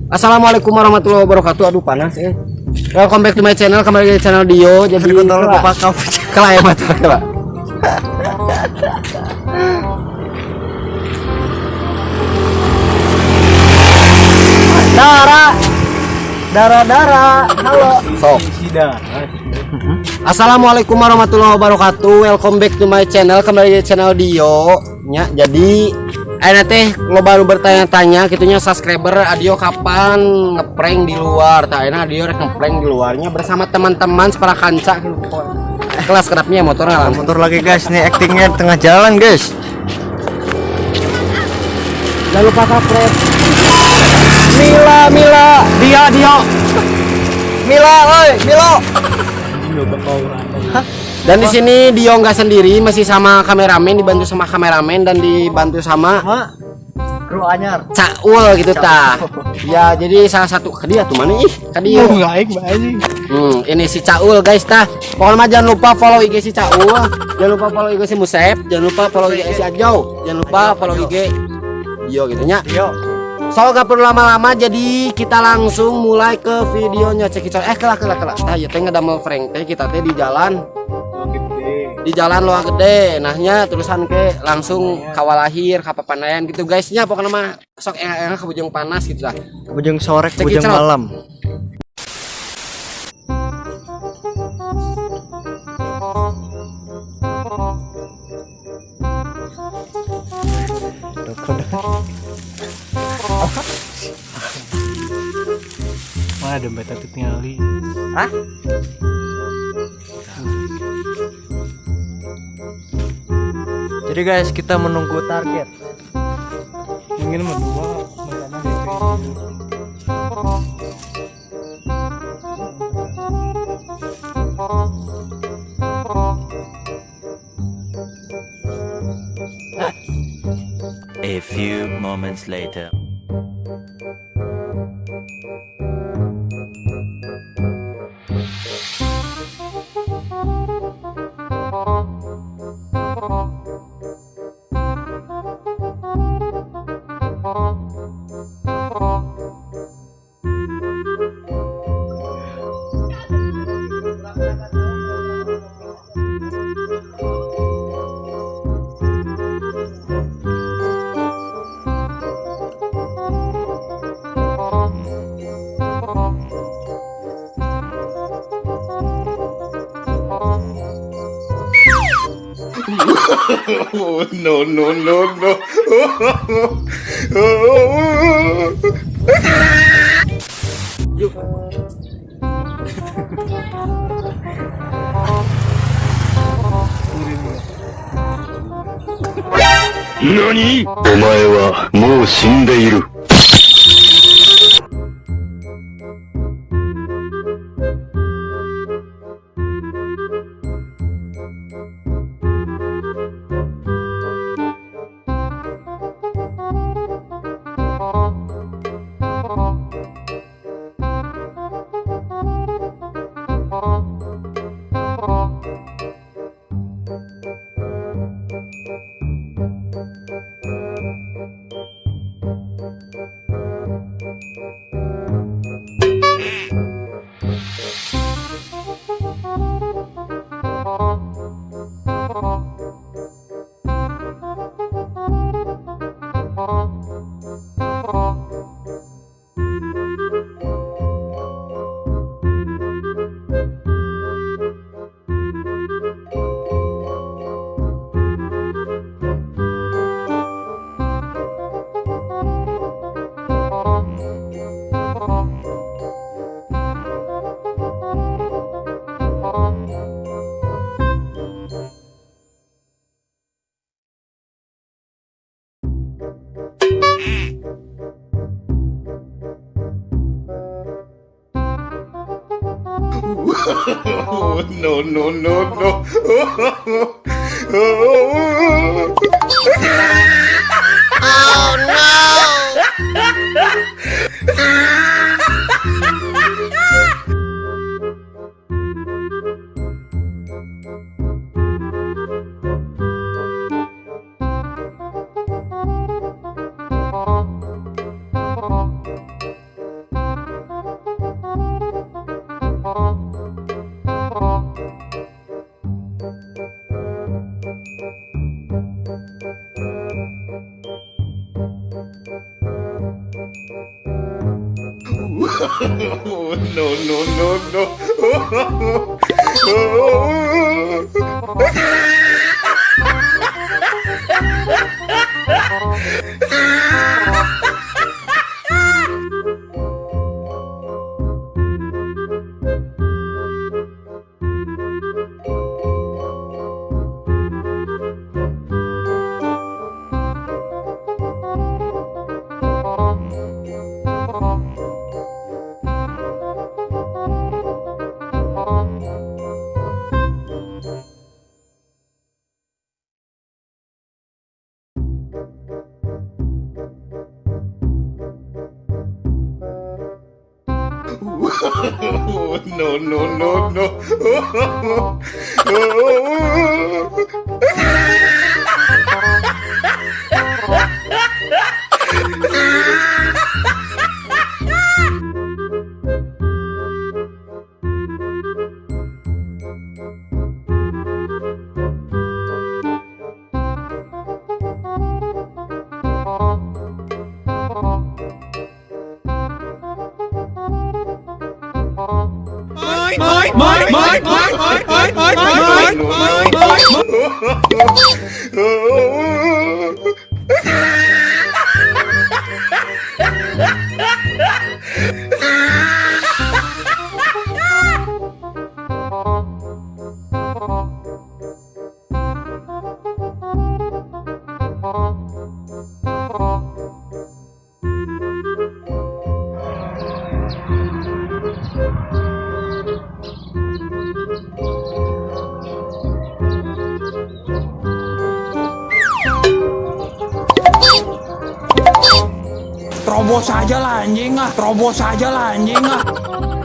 Assalamualaikum warahmatullahi wabarakatuh. Aduh panas ya. Welcome back to my channel, kembali di channel Dio. Jadi kontrol bapak kau kelak ya mata kelak. Dara, halo. Sok. Assalamualaikum warahmatullahi wabarakatuh. Welcome back to my channel, kembali di channel Dio. Nya, jadi teh lo baru bertanya-tanya gitunya subscriber Adio kapan ngeprank di luar. Akhirnya Adio rek ngeprank di luarnya bersama teman-teman separa kanca gitu. Kelas kenapnya motor ngalam. Motor lagi guys, nih actingnya tengah jalan guys. Jangan lupa subscribe. Mila, Dio. Mila, oi, Milo. Dan di sini Dio nggak sendiri, masih sama kameramen, dibantu sama kameramen dan dibantu sama Kru anyar. Caul gitu tah. Ya, jadi salah satu dia tuh mana ih? Kadio. Baik sih. Ini si Caul guys tah. Pokoknya jangan lupa follow IG si Caul, jangan lupa follow IG si Musep, jangan lupa follow IG si Ajo, jangan lupa follow IG Dio gitu nya. Dio. So gak perlu lama-lama, jadi kita langsung mulai ke videonya. Cekicot kelak. Tah ya teh ngadamel prank teh kita teh di jalan Loa Gede. Nahnya terusan ke langsung kawalahir kapapandayan gitu guysnya. Pokoknya mah sok engah ke bujung panas gitu lah. Bujung sore, bujung malam. Mana dompet itu tinggali? Hah? Jadi guys, kita menunggu target. Mungkin berdua A few moments later. No. Yuk. Nani? お前はもう死んでいる。No. Oh no. Terobos aja lah anjing ah.